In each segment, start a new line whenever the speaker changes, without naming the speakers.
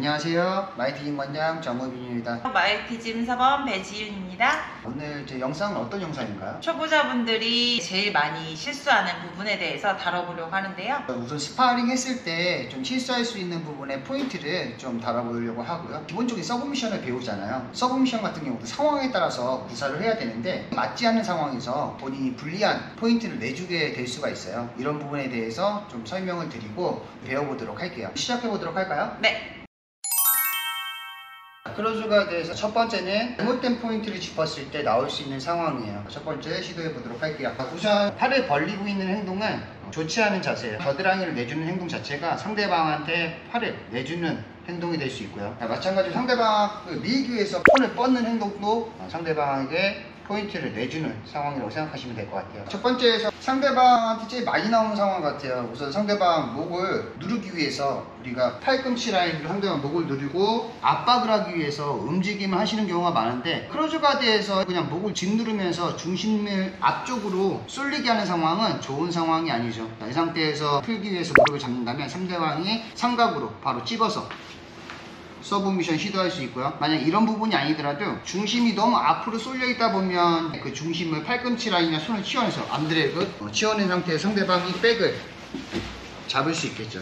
안녕하세요. 마이티짐 원장 정우빈입니다.
마이티짐 사범 배지윤입니다.
오늘 제 영상은 어떤 영상인가요?
초보자분들이 제일 많이 실수하는 부분에 대해서 다뤄보려고 하는데요.
우선 스파링 했을 때 좀 실수할 수 있는 부분의 포인트를 좀 다뤄보려고 하고요. 기본적인 서브미션을 배우잖아요. 서브미션 같은 경우도 상황에 따라서 구사를 해야 되는데 맞지 않는 상황에서 본인이 불리한 포인트를 내주게 될 수가 있어요. 이런 부분에 대해서 좀 설명을 드리고 배워보도록 할게요. 시작해보도록 할까요?
네.
크로즈가드에서 첫 번째는 잘못된 포인트를 짚었을 때 나올 수 있는 상황이에요. 첫 번째 시도해 보도록 할게요. 우선 팔을 벌리고 있는 행동은 좋지 않은 자세예요. 겨드랑이를 내주는 행동 자체가 상대방한테 팔을 내주는 행동이 될 수 있고요. 마찬가지로 상대방을 밀기 위해서 손을 뻗는 행동도 상대방에게 포인트를 내주는 상황이라고 생각하시면 될 것 같아요. 첫 번째에서 상대방한테 제일 많이 나오는 상황 같아요. 우선 상대방 목을 누르기 위해서 우리가 팔꿈치 라인으로 상대방 목을 누르고 압박을 하기 위해서 움직임을 하시는 경우가 많은데, 크로즈가드에서 그냥 목을 짓누르면서 중심을 앞쪽으로 쏠리게 하는 상황은 좋은 상황이 아니죠. 이 상태에서 풀기 위해서 무릎을 잡는다면 상대방이 삼각으로 바로 찝어서 서브미션 시도할 수 있고요. 만약 이런 부분이 아니더라도 중심이 너무 앞으로 쏠려 있다 보면 그 중심을 팔꿈치 라인이나 손을 치워내서 암드래그 치워낸 상태에서 상대방이 백을 잡을 수 있겠죠.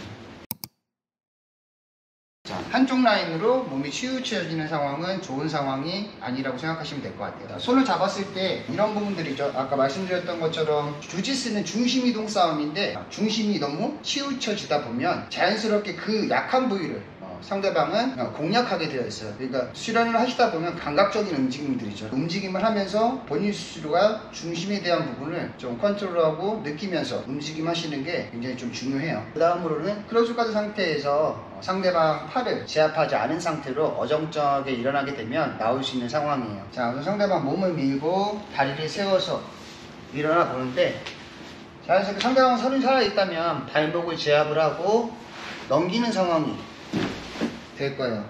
자, 한쪽 라인으로 몸이 치우쳐지는 상황은 좋은 상황이 아니라고 생각하시면 될 것 같아요. 손을 잡았을 때 이런 부분들이죠. 아까 말씀드렸던 것처럼 주짓수는 중심 이동 싸움인데 중심이 너무 치우쳐지다 보면 자연스럽게 그 약한 부위를 상대방은 공략하게 되어 있어요. 그러니까 수련을 하시다 보면 감각적인 움직임들이죠. 움직임을 하면서 본인 스스로가 중심에 대한 부분을 좀 컨트롤하고 느끼면서 움직임하시는 게 굉장히 좀 중요해요. 그 다음으로는 크로즈가드 상태에서 상대방 팔을 제압하지 않은 상태로 어정쩡하게 일어나게 되면 나올 수 있는 상황이에요. 자, 우선 상대방 몸을 밀고 다리를 세워서 일어나 보는데, 자연스럽게 상대방 손이 살아있다면 발목을 제압을 하고 넘기는 상황이 될 거예요.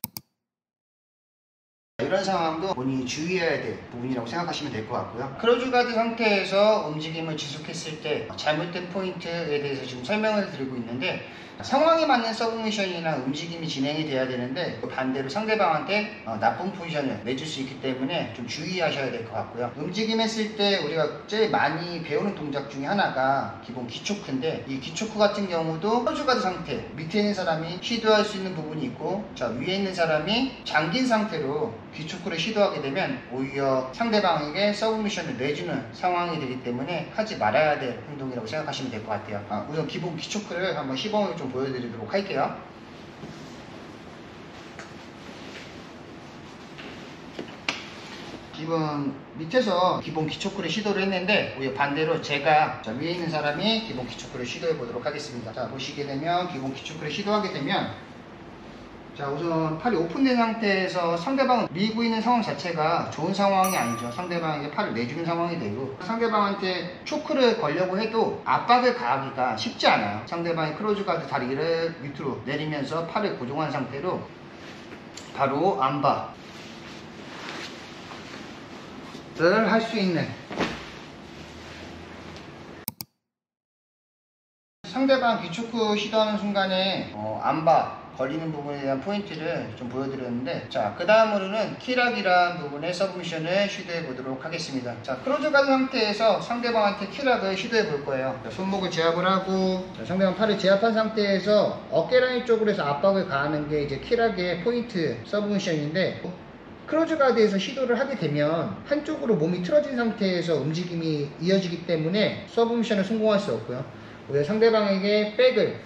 이런 상황도 본인이 주의해야 될 부분이라고 생각하시면 될 것 같고요. 크로즈가드 상태에서 움직임을 지속했을 때 잘못된 포인트에 대해서 지금 설명을 드리고 있는데, 상황에 맞는 서브미션이나 움직임이 진행이 돼야 되는데 반대로 상대방한테 나쁜 포지션을 내줄 수 있기 때문에 좀 주의하셔야 될 것 같고요. 움직임했을 때 우리가 제일 많이 배우는 동작 중에 하나가 기본 기초크인데, 이 기초크 같은 경우도 크로즈가드 상태 밑에 있는 사람이 시도할 수 있는 부분이 있고, 자, 위에 있는 사람이 잠긴 상태로 기초크를 시도하게 되면 오히려 상대방에게 서브미션을 내주는 상황이 되기 때문에 하지 말아야 될 행동이라고 생각하시면 될 것 같아요. 우선 기본 기초크를 한번 시범을 좀 보여드리도록 할게요. 기본 밑에서 기본 기초크를 시도를 했는데, 오히려 반대로 제가 위에 있는 사람이 기본 기초크를 시도해 보도록 하겠습니다. 자, 보시게 되면 기본 기초크를 시도하게 되면, 자, 우선 팔이 오픈된 상태에서 상대방을 밀고 있는 상황 자체가 좋은 상황이 아니죠. 상대방에게 팔을 내주는 상황이 되고, 상대방한테 초크를 걸려고 해도 압박을 가하기가 쉽지 않아요. 상대방이 크로즈가드 다리를 밑으로 내리면서 팔을 고정한 상태로 바로 암박을 할 수 있는, 상대방 기초크 시도하는 순간에 암박 걸리는 부분에 대한 포인트를 좀 보여드렸는데, 자, 그 다음으로는 킬락이라는 부분의 서브미션을 시도해 보도록 하겠습니다. 자, 크로즈가드 상태에서 상대방한테 킬락을 시도해 볼 거예요. 자, 손목을 제압을 하고, 자, 상대방 팔을 제압한 상태에서 어깨라인 쪽으로 해서 압박을 가하는 게 이제 킬락의 포인트 서브미션인데, 크로즈가드에서 시도를 하게 되면 한쪽으로 몸이 틀어진 상태에서 움직임이 이어지기 때문에 서브미션을 성공할 수 없고요. 오히려 상대방에게 백을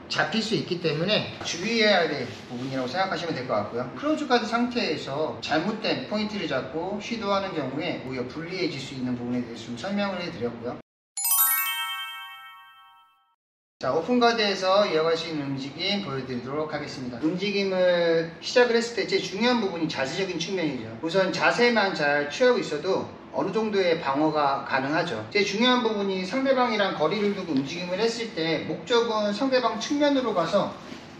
잡힐 수 있기 때문에 주의해야 될 부분이라고 생각하시면 될 것 같고요. 크로즈가드 상태에서 잘못된 포인트를 잡고 시도하는 경우에 오히려 불리해질 수 있는 부분에 대해서 좀 설명을 해드렸고요. 자, 오픈가드에서 이어갈 수 있는 움직임 보여드리도록 하겠습니다. 움직임을 시작을 했을 때 제일 중요한 부분이 자세적인 측면이죠. 우선 자세만 잘 취하고 있어도 어느 정도의 방어가 가능하죠. 제일 중요한 부분이 상대방이랑 거리를 두고 움직임을 했을 때 목적은 상대방 측면으로 가서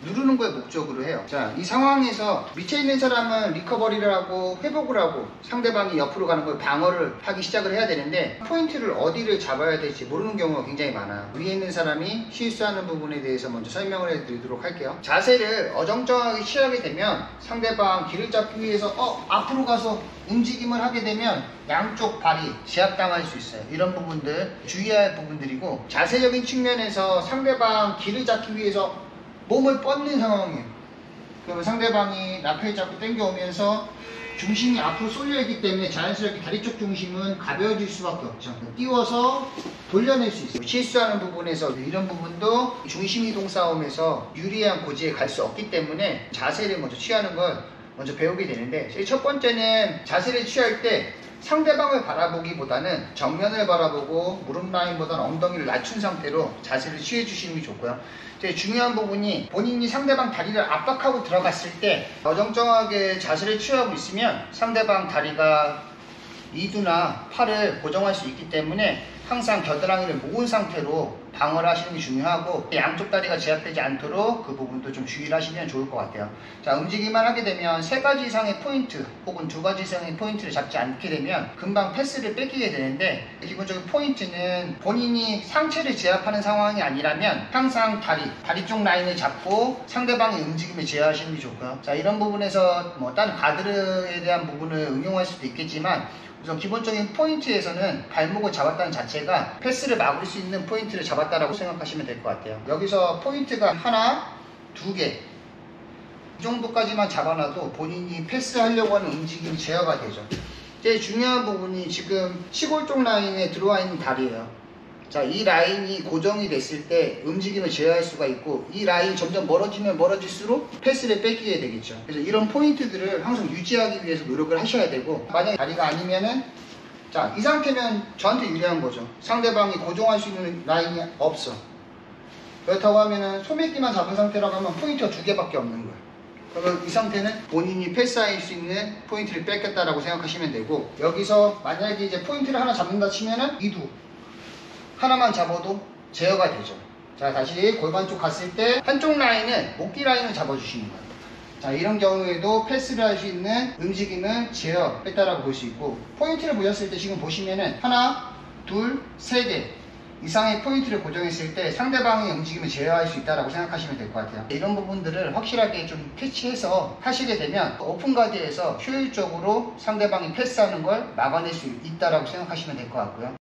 누르는 걸 목적으로 해요. 자, 이 상황에서 밑에 있는 사람은 리커버리를 하고 회복을 하고 상대방이 옆으로 가는 걸 방어를 하기 시작을 해야 되는데 포인트를 어디를 잡아야 될지 모르는 경우가 굉장히 많아요. 위에 있는 사람이 실수하는 부분에 대해서 먼저 설명을 해드리도록 할게요. 자세를 어정쩡하게 취하게 되면 상대방 길을 잡기 위해서 앞으로 가서 움직임을 하게 되면 양쪽 발이 제압당할 수 있어요. 이런 부분들 주의해야 할 부분들이고, 자세적인 측면에서 상대방 길을 잡기 위해서 몸을 뻗는 상황이에요. 그러면 상대방이 라펠 잡고 당겨오면서 중심이 앞으로 쏠려있기 때문에 자연스럽게 다리 쪽 중심은 가벼워질 수밖에 없죠. 띄워서 돌려낼 수 있어요. 실수하는 부분에서 이런 부분도 중심 이동 싸움에서 유리한 고지에 갈 수 없기 때문에 자세를 먼저 취하는 걸 먼저 배우게 되는데, 첫 번째는 자세를 취할 때 상대방을 바라보기보다는 정면을 바라보고 무릎 라인보다는 엉덩이를 낮춘 상태로 자세를 취해 주시는 게 좋고요. 제일 중요한 부분이 본인이 상대방 다리를 압박하고 들어갔을 때 어정쩡하게 자세를 취하고 있으면 상대방 다리가 이두나 팔을 고정할 수 있기 때문에 항상 겨드랑이를 모은 상태로 방어를 하시는 게 중요하고, 양쪽 다리가 제압되지 않도록 그 부분도 좀 주의를 하시면 좋을 것 같아요. 자, 움직이만 하게 되면 3가지 이상의 포인트 혹은 2가지 이상의 포인트를 잡지 않게 되면 금방 패스를 뺏기게 되는데, 기본적인 포인트는 본인이 상체를 제압하는 상황이 아니라면 항상 다리 쪽 라인을 잡고 상대방의 움직임을 제어하시는 게 좋고요. 자, 이런 부분에서 다른 가드에 대한 부분을 응용할 수도 있겠지만, 우선 기본적인 포인트에서는 발목을 잡았다는 자체가 패스를 막을 수 있는 포인트를 잡았다라고 생각하시면 될 것 같아요. 여기서 포인트가 하나, 2개 이 정도까지만 잡아놔도 본인이 패스하려고 하는 움직임이 제어가 되죠. 제일 중요한 부분이 지금 시골 쪽 라인에 들어와 있는 다리예요. 자, 이 라인이 고정이 됐을 때 움직임을 제어할 수가 있고, 이 라인이 점점 멀어지면 멀어질수록 패스를 뺏기게 되겠죠. 그래서 이런 포인트들을 항상 유지하기 위해서 노력을 하셔야 되고, 만약에 다리가 아니면은, 자, 이 상태면 저한테 유리한 거죠. 상대방이 고정할 수 있는 라인이 없어. 그렇다고 하면은 소매끼만 잡은 상태라고 하면 포인트가 2개밖에 없는 거예요. 그러면 이 상태는 본인이 패스할 수 있는 포인트를 뺏겼다라고 생각하시면 되고, 여기서 만약에 이제 포인트를 하나 잡는다 치면은 이두 하나만 잡아도 제어가 되죠. 자, 다시 골반 쪽 갔을 때 한쪽 라인은 목뒤 라인을 잡아주시는 거예요. 자, 이런 경우에도 패스를 할 수 있는 움직임을 제어했다라고 볼 수 있고, 포인트를 보셨을 때 지금 보시면은 하나, 둘, 3개 이상의 포인트를 고정했을 때 상대방의 움직임을 제어할 수 있다라고 생각하시면 될 것 같아요. 이런 부분들을 확실하게 좀 캐치해서 하시게 되면 오픈가드에서 효율적으로 상대방이 패스하는 걸 막아낼 수 있다라고 생각하시면 될 것 같고요.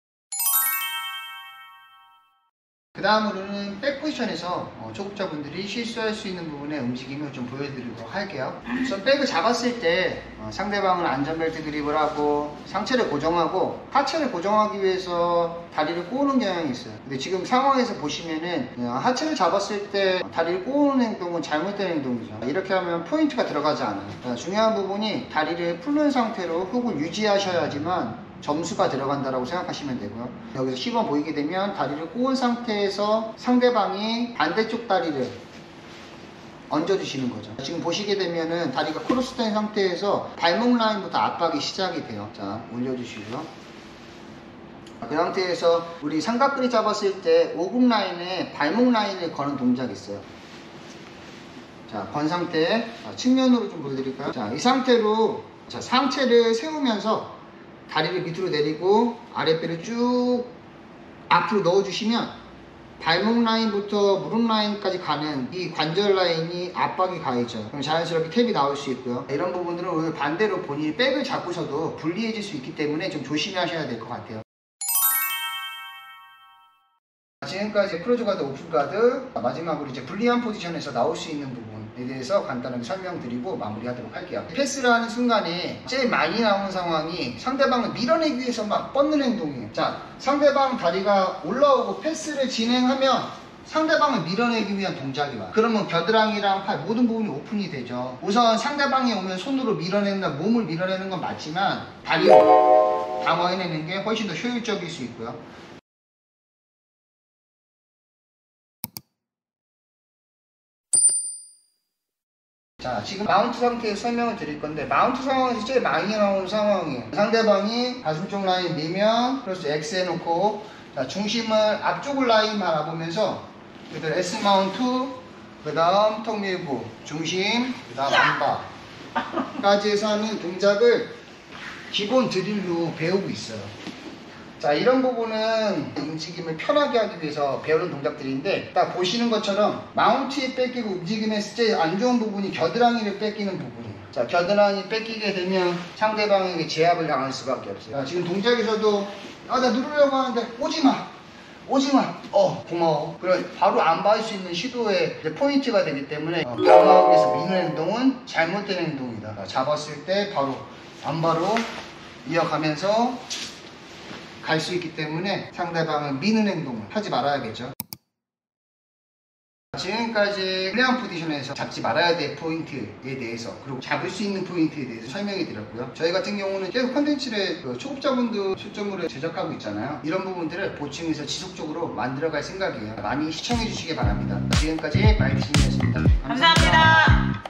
그 다음으로는 백 포지션에서 초급자분들이 실수할 수 있는 부분의 움직임을 좀 보여드리도록 할게요. 우선 백을 잡았을 때 상대방은 안전벨트 그립을 하고 상체를 고정하고 하체를 고정하기 위해서 다리를 꼬는 경향이 있어요. 근데 지금 상황에서 보시면은 하체를 잡았을 때 다리를 꼬는 행동은 잘못된 행동이죠. 이렇게 하면 포인트가 들어가지 않아요. 중요한 부분이 다리를 풀는 상태로 훅을 유지하셔야지만 점수가 들어간다라고 생각하시면 되고요. 여기서 시범 보이게 되면 다리를 꼬은 상태에서 상대방이 반대쪽 다리를 얹어주시는 거죠. 지금 보시게 되면은 다리가 크로스된 상태에서 발목 라인부터 압박이 시작이 돼요. 자, 올려주시고요. 그 상태에서 우리 삼각근이 잡았을 때 오금 라인에 발목 라인을 거는 동작이 있어요. 자, 건 상태 측면으로 좀 보여드릴까요? 자, 이 상태로 상체를 세우면서 다리를 밑으로 내리고 아랫배를 쭉 앞으로 넣어주시면 발목 라인부터 무릎 라인까지 가는 이 관절 라인이 압박이 가해져. 그럼 자연스럽게 탭이 나올 수 있고요. 이런 부분들은 오늘 반대로 본인이 백을 잡고서도 불리해질 수 있기 때문에 좀 조심하셔야 될 것 같아요. 지금까지 클로즈 가드, 오픈 가드, 마지막으로 이제 불리한 포지션에서 나올 수 있는 부분에 대해서 간단하게 설명드리고 마무리하도록 할게요. 패스를 하는 순간에 제일 많이 나오는 상황이 상대방을 밀어내기 위해서 막 뻗는 행동이에요. 자, 상대방 다리가 올라오고 패스를 진행하면 상대방을 밀어내기 위한 동작이 와요. 그러면 겨드랑이랑 팔 모든 부분이 오픈이 되죠. 우선 상대방이 오면 손으로 밀어낸다, 몸을 밀어내는 건 맞지만 다리로 방어해내는 게 훨씬 더 효율적일 수 있고요. 자, 지금 마운트 상태에서 설명을 드릴 건데, 마운트 상황에서 제일 많이 나오는 상황이에요. 상대방이 가슴 쪽 라인 밀면 플러스 X 해놓고, 자, 중심을 앞쪽 라인 바라보면서 그대로 S 마운트, 그 다음 턱 밀고 중심, 그 다음 안바까지 해서 하는 동작을 기본 드릴로 배우고 있어요. 자, 이런 부분은 움직임을 편하게 하기 위해서 배우는 동작들인데, 딱 보시는 것처럼 마운트에 뺏기고 움직임했을 때 안 좋은 부분이 겨드랑이를 뺏기는 부분이에요. 자, 겨드랑이 뺏기게 되면 상대방에게 제압을 당할 수밖에 없어요. 자, 지금 동작에서도 나 누르려고 하는데 오지마 고마워. 그럼 바로 안 받을 수 있는 시도의 이제 포인트가 되기 때문에 방어하기 위해서 미는 행동은 잘못된 행동이다. 자, 잡았을 때 바로 안바로 이어가면서 갈 수 있기 때문에 상대방을 미는 행동을 하지 말아야겠죠. 지금까지 플레이한 포지션에서 잡지 말아야 될 포인트에 대해서, 그리고 잡을 수 있는 포인트에 대해서 설명해 드렸고요. 저희 같은 경우는 계속 컨텐츠를 초급자분들 초점으로 제작하고 있잖아요. 이런 부분들을 보충해서 지속적으로 만들어갈 생각이에요. 많이 시청해 주시기 바랍니다. 지금까지 마이티신이었습니다.
감사합니다.